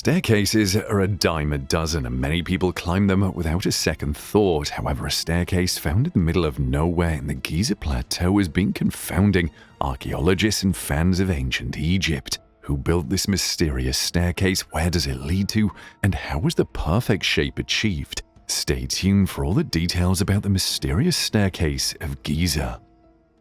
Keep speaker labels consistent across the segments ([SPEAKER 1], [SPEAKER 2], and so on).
[SPEAKER 1] Staircases are a dime a dozen, and many people climb them without a second thought. However, a staircase found in the middle of nowhere in the Giza Plateau has been confounding archaeologists and fans of ancient Egypt. Who built this mysterious staircase? Where does it lead to? And how was the perfect shape achieved? Stay tuned for all the details about the mysterious staircase of Giza.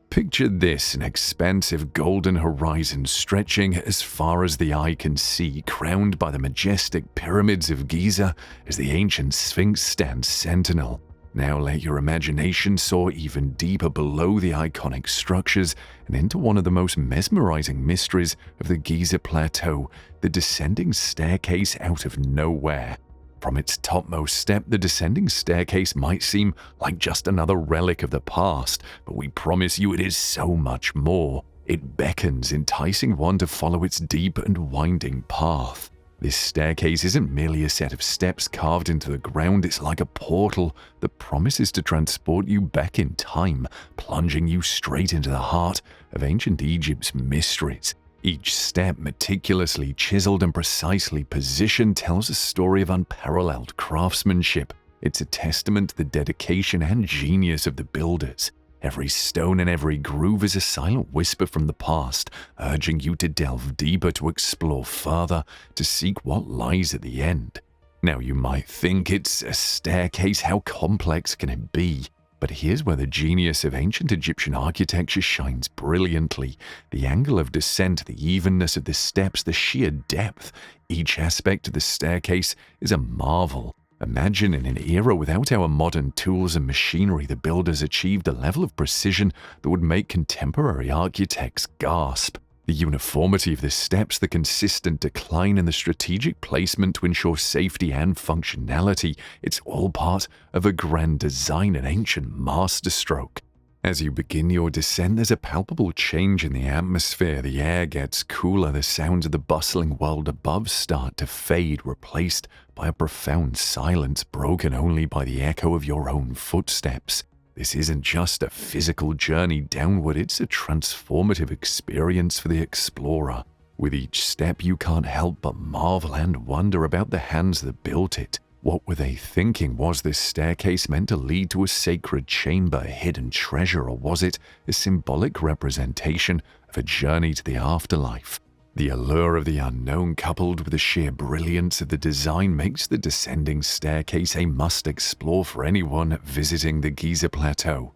[SPEAKER 1] Picture this, an expansive golden horizon stretching as far as the eye can see, crowned by the majestic pyramids of Giza as the ancient Sphinx stands sentinel. Now let your imagination soar even deeper below the iconic structures and into one of the most mesmerizing mysteries of the Giza Plateau, the descending staircase out of nowhere. From its topmost step, the descending staircase might seem like just another relic of the past, but we promise you it is so much more. It beckons, enticing one to follow its deep and winding path. This staircase isn't merely a set of steps carved into the ground, it's like a portal that promises to transport you back in time, plunging you straight into the heart of ancient Egypt's mysteries. Each step, meticulously chiseled and precisely positioned, tells a story of unparalleled craftsmanship. It's a testament to the dedication and genius of the builders. Every stone and every groove is a silent whisper from the past, urging you to delve deeper, to explore further, to seek what lies at the end. Now you might think, it's a staircase, how complex can it be? But here's where the genius of ancient Egyptian architecture shines brilliantly. The angle of descent, the evenness of the steps, the sheer depth. Each aspect of the staircase is a marvel. Imagine in an era without our modern tools and machinery, the builders achieved a level of precision that would make contemporary architects gasp. The uniformity of the steps, the consistent decline, and the strategic placement to ensure safety and functionality, it's all part of a grand design, an ancient masterstroke. As you begin your descent, there's a palpable change in the atmosphere. The air gets cooler, the sounds of the bustling world above start to fade, replaced by a profound silence broken only by the echo of your own footsteps. This isn't just a physical journey downward, it's a transformative experience for the explorer. With each step, you can't help but marvel and wonder about the hands that built it. What were they thinking? Was this staircase meant to lead to a sacred chamber, a hidden treasure, or was it a symbolic representation of a journey to the afterlife? The allure of the unknown, coupled with the sheer brilliance of the design, makes the descending staircase a must-explore for anyone visiting the Giza Plateau.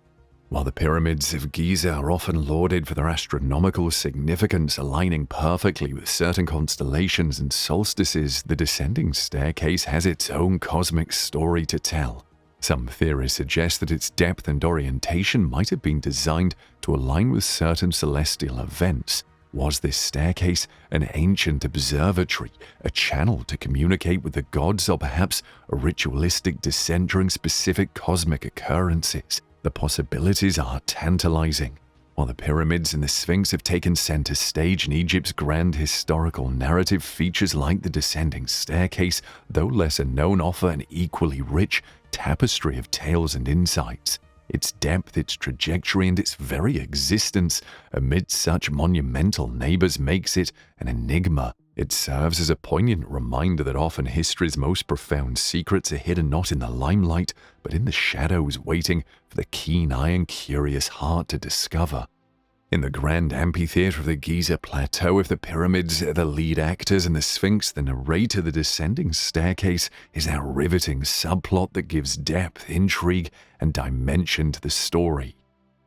[SPEAKER 1] While the pyramids of Giza are often lauded for their astronomical significance, aligning perfectly with certain constellations and solstices, the descending staircase has its own cosmic story to tell. Some theories suggest that its depth and orientation might have been designed to align with certain celestial events. Was this staircase an ancient observatory, a channel to communicate with the gods, or perhaps a ritualistic descent during specific cosmic occurrences? The possibilities are tantalizing. While the pyramids and the Sphinx have taken center stage in Egypt's grand historical narrative, features like the descending staircase, though lesser known, offer an equally rich tapestry of tales and insights. Its depth, its trajectory, and its very existence amidst such monumental neighbors makes it an enigma. It serves as a poignant reminder that often history's most profound secrets are hidden not in the limelight, but in the shadows, waiting for the keen eye and curious heart to discover. In the grand amphitheater of the Giza Plateau, if the pyramids are the lead actors and the Sphinx the narrator, the descending staircase is that riveting subplot that gives depth, intrigue, and dimension to the story.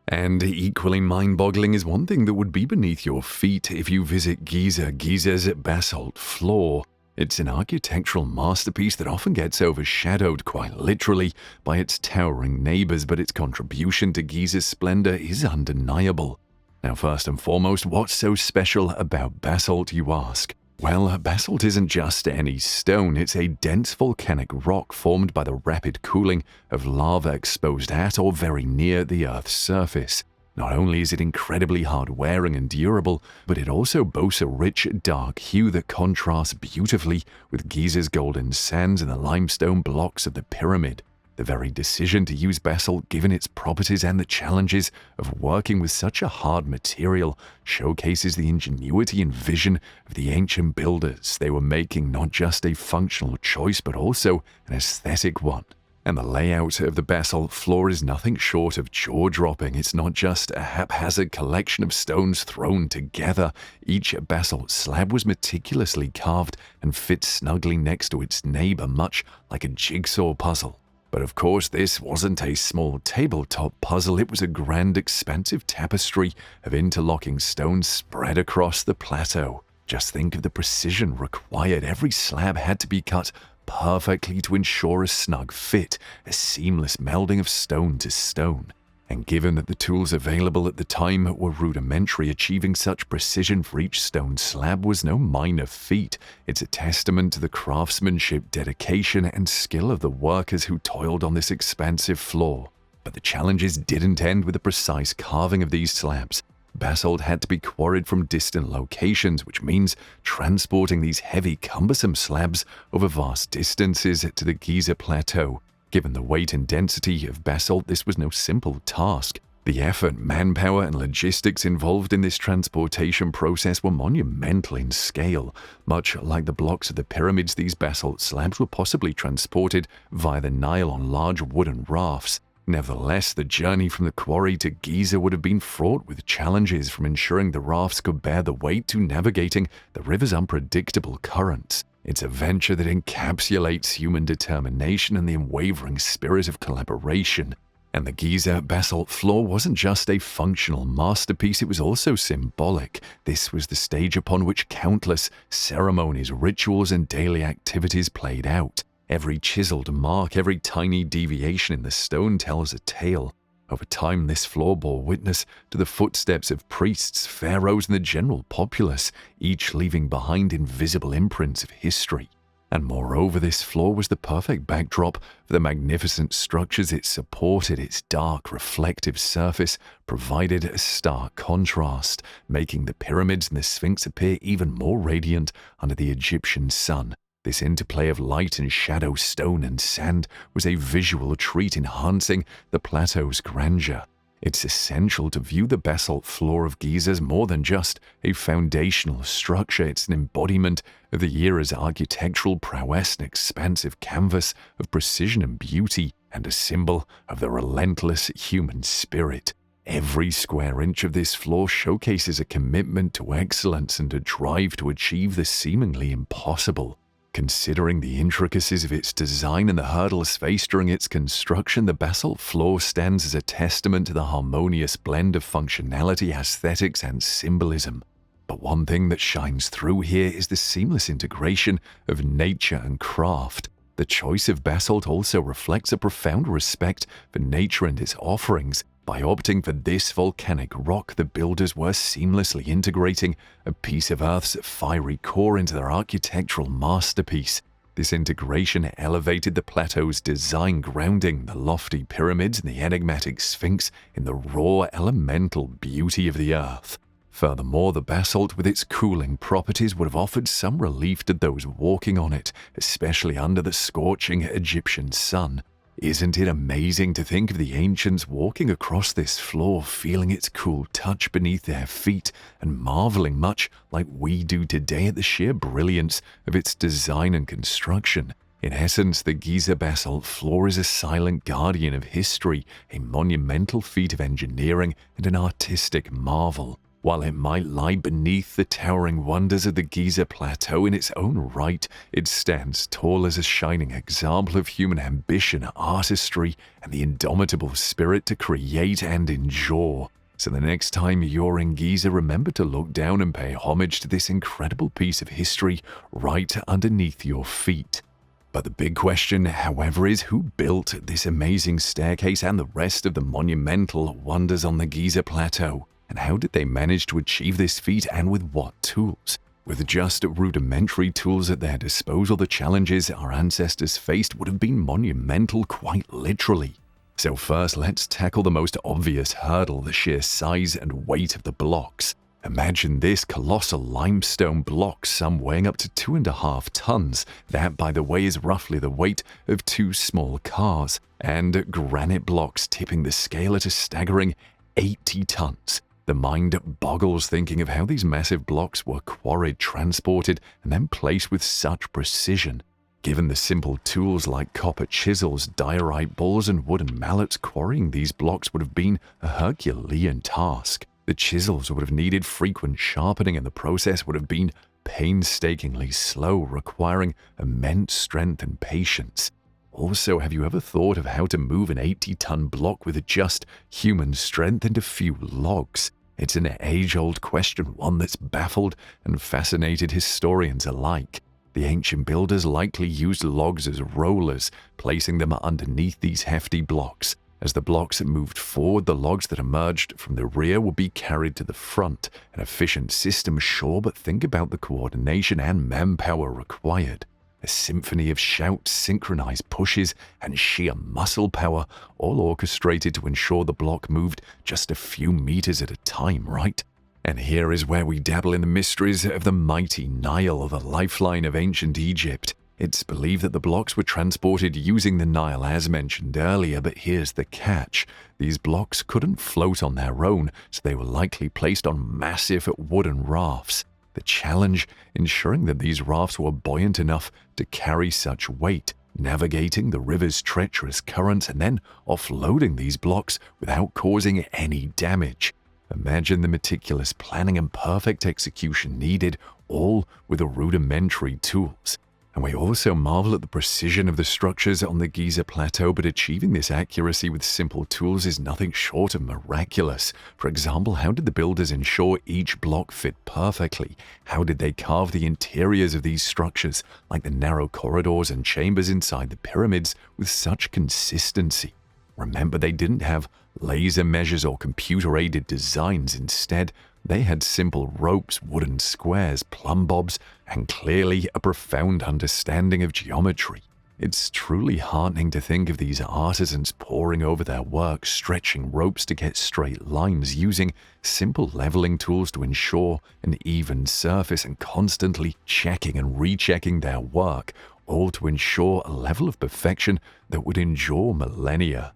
[SPEAKER 1] And equally mind-boggling is one thing that would be beneath your feet if you visit Giza. Giza's basalt floor. It's an architectural masterpiece that often gets overshadowed, quite literally, by its towering neighbors, but its contribution to Giza's splendor is undeniable. Now, first and foremost, what's so special about basalt, you ask? Well, basalt isn't just any stone, it's a dense volcanic rock formed by the rapid cooling of lava exposed at or very near the Earth's surface. Not only is it incredibly hard-wearing and durable, but it also boasts a rich, dark hue that contrasts beautifully with Giza's golden sands and the limestone blocks of the pyramid. The very decision to use basalt, given its properties and the challenges of working with such a hard material, showcases the ingenuity and vision of the ancient builders. They were making not just a functional choice, but also an aesthetic one. And the layout of the basalt floor is nothing short of jaw-dropping. It's not just a haphazard collection of stones thrown together. Each basalt slab was meticulously carved and fit snugly next to its neighbor, much like a jigsaw puzzle. But of course, this wasn't a small tabletop puzzle. It was a grand, expansive tapestry of interlocking stones spread across the plateau. Just think of the precision required. Every slab had to be cut perfectly to ensure a snug fit, a seamless melding of stone to stone. And given that the tools available at the time were rudimentary, achieving such precision for each stone slab was no minor feat. It's a testament to the craftsmanship, dedication, and skill of the workers who toiled on this expansive floor. But the challenges didn't end with the precise carving of these slabs. Basalt had to be quarried from distant locations, which means transporting these heavy, cumbersome slabs over vast distances to the Giza Plateau. Given the weight and density of basalt, this was no simple task. The effort, manpower, and logistics involved in this transportation process were monumental in scale. Much like the blocks of the pyramids, these basalt slabs were possibly transported via the Nile on large wooden rafts. Nevertheless, the journey from the quarry to Giza would have been fraught with challenges, from ensuring the rafts could bear the weight to navigating the river's unpredictable currents. It's a venture that encapsulates human determination and the unwavering spirit of collaboration. And the Giza basalt floor wasn't just a functional masterpiece, it was also symbolic. This was the stage upon which countless ceremonies, rituals, and daily activities played out. Every chiseled mark, every tiny deviation in the stone tells a tale. Over time, this floor bore witness to the footsteps of priests, pharaohs, and the general populace, each leaving behind invisible imprints of history. And moreover, this floor was the perfect backdrop for the magnificent structures it supported. Its dark, reflective surface provided a stark contrast, making the pyramids and the Sphinx appear even more radiant under the Egyptian sun. This interplay of light and shadow, stone and sand, was a visual treat, enhancing the plateau's grandeur. It's essential to view the basalt floor of Giza as more than just a foundational structure. It's an embodiment of the era's architectural prowess, an expansive canvas of precision and beauty, and a symbol of the relentless human spirit. Every square inch of this floor showcases a commitment to excellence and a drive to achieve the seemingly impossible. Considering the intricacies of its design and the hurdles faced during its construction, the basalt floor stands as a testament to the harmonious blend of functionality, aesthetics, and symbolism. But one thing that shines through here is the seamless integration of nature and craft. The choice of basalt also reflects a profound respect for nature and its offerings. By opting for this volcanic rock, the builders were seamlessly integrating a piece of Earth's fiery core into their architectural masterpiece. This integration elevated the plateau's design, grounding the lofty pyramids and the enigmatic Sphinx in the raw, elemental beauty of the Earth. Furthermore, the basalt, with its cooling properties, would have offered some relief to those walking on it, especially under the scorching Egyptian sun. Isn't it amazing to think of the ancients walking across this floor, feeling its cool touch beneath their feet, and marveling much like we do today at the sheer brilliance of its design and construction? In essence, the Giza basalt floor is a silent guardian of history, a monumental feat of engineering and an artistic marvel. While it might lie beneath the towering wonders of the Giza Plateau in its own right, it stands tall as a shining example of human ambition, artistry, and the indomitable spirit to create and endure. So the next time you're in Giza, remember to look down and pay homage to this incredible piece of history right underneath your feet. But the big question, however, is who built this amazing staircase and the rest of the monumental wonders on the Giza Plateau? And how did they manage to achieve this feat, and with what tools? With just rudimentary tools at their disposal, the challenges our ancestors faced would have been monumental, quite literally. So first, let's tackle the most obvious hurdle, the sheer size and weight of the blocks. Imagine this colossal limestone block, some weighing up to 2.5 tons. That, by the way, is roughly the weight of 2 small cars. And granite blocks tipping the scale at a staggering 80 tons. The mind boggles thinking of how these massive blocks were quarried, transported, and then placed with such precision. Given the simple tools like copper chisels, diorite balls, and wooden mallets, quarrying these blocks would have been a Herculean task. The chisels would have needed frequent sharpening, and the process would have been painstakingly slow, requiring immense strength and patience. Also, have you ever thought of how to move an 80-ton block with just human strength and a few logs? It's an age-old question, one that's baffled and fascinated historians alike. The ancient builders likely used logs as rollers, placing them underneath these hefty blocks. As the blocks moved forward, the logs that emerged from the rear would be carried to the front. An efficient system, sure, but think about the coordination and manpower required. A symphony of shouts, synchronized pushes, and sheer muscle power, all orchestrated to ensure the block moved just a few meters at a time, right? And here is where we dabble in the mysteries of the mighty Nile, the lifeline of ancient Egypt. It's believed that the blocks were transported using the Nile as mentioned earlier, but here's the catch. These blocks couldn't float on their own, so they were likely placed on massive wooden rafts. The challenge, ensuring that these rafts were buoyant enough to carry such weight, navigating the river's treacherous currents, and then offloading these blocks without causing any damage. Imagine the meticulous planning and perfect execution needed, all with the rudimentary tools. And we also marvel at the precision of the structures on the Giza Plateau, but achieving this accuracy with simple tools is nothing short of miraculous. For example, how did the builders ensure each block fit perfectly? How did they carve the interiors of these structures, like the narrow corridors and chambers inside the pyramids, with such consistency? Remember, they didn't have laser measures or computer-aided designs. Instead, they had simple ropes, wooden squares, plumb bobs, and clearly a profound understanding of geometry. It's truly heartening to think of these artisans poring over their work, stretching ropes to get straight lines, using simple leveling tools to ensure an even surface, and constantly checking and rechecking their work, all to ensure a level of perfection that would endure millennia.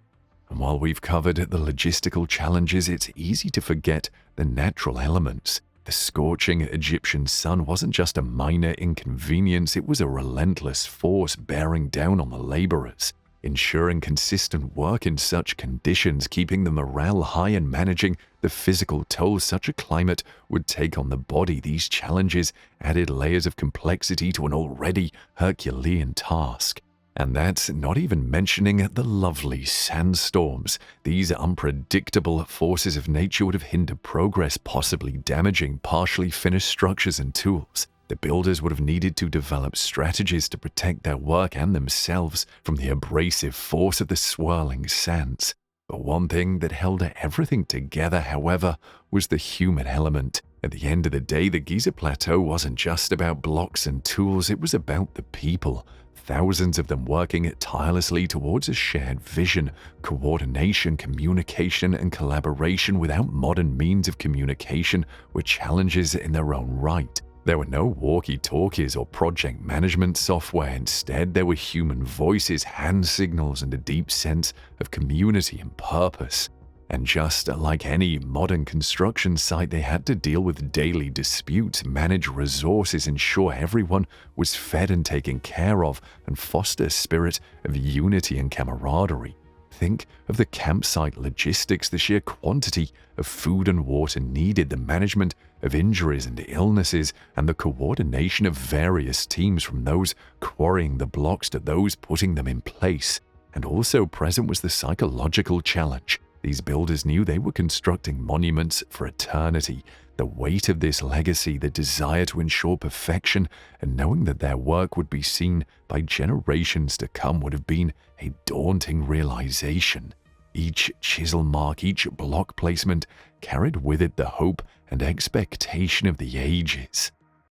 [SPEAKER 1] And while we've covered the logistical challenges, it's easy to forget the natural elements. The scorching Egyptian sun wasn't just a minor inconvenience, it was a relentless force bearing down on the laborers. Ensuring consistent work in such conditions, keeping the morale high, and managing the physical toll such a climate would take on the body, these challenges added layers of complexity to an already Herculean task. And that's not even mentioning the lovely sandstorms. These unpredictable forces of nature would have hindered progress, possibly damaging partially finished structures and tools. The builders would have needed to develop strategies to protect their work and themselves from the abrasive force of the swirling sands. But one thing that held everything together, however, was the human element. At the end of the day, the Giza Plateau wasn't just about blocks and tools, it was about the people. Thousands of them working tirelessly towards a shared vision, coordination, communication, and collaboration. Without modern means of communication were challenges in their own right. There were no walkie-talkies or project management software. Instead, there were human voices, hand signals, and a deep sense of community and purpose. And just like any modern construction site, they had to deal with daily disputes, manage resources, ensure everyone was fed and taken care of, and foster a spirit of unity and camaraderie. Think of the campsite logistics, the sheer quantity of food and water needed, the management of injuries and illnesses, and the coordination of various teams, from those quarrying the blocks to those putting them in place. And also present was the psychological challenge. These builders knew they were constructing monuments for eternity. The weight of this legacy, the desire to ensure perfection, and knowing that their work would be seen by generations to come would have been a daunting realization. Each chisel mark, each block placement carried with it the hope and expectation of the ages.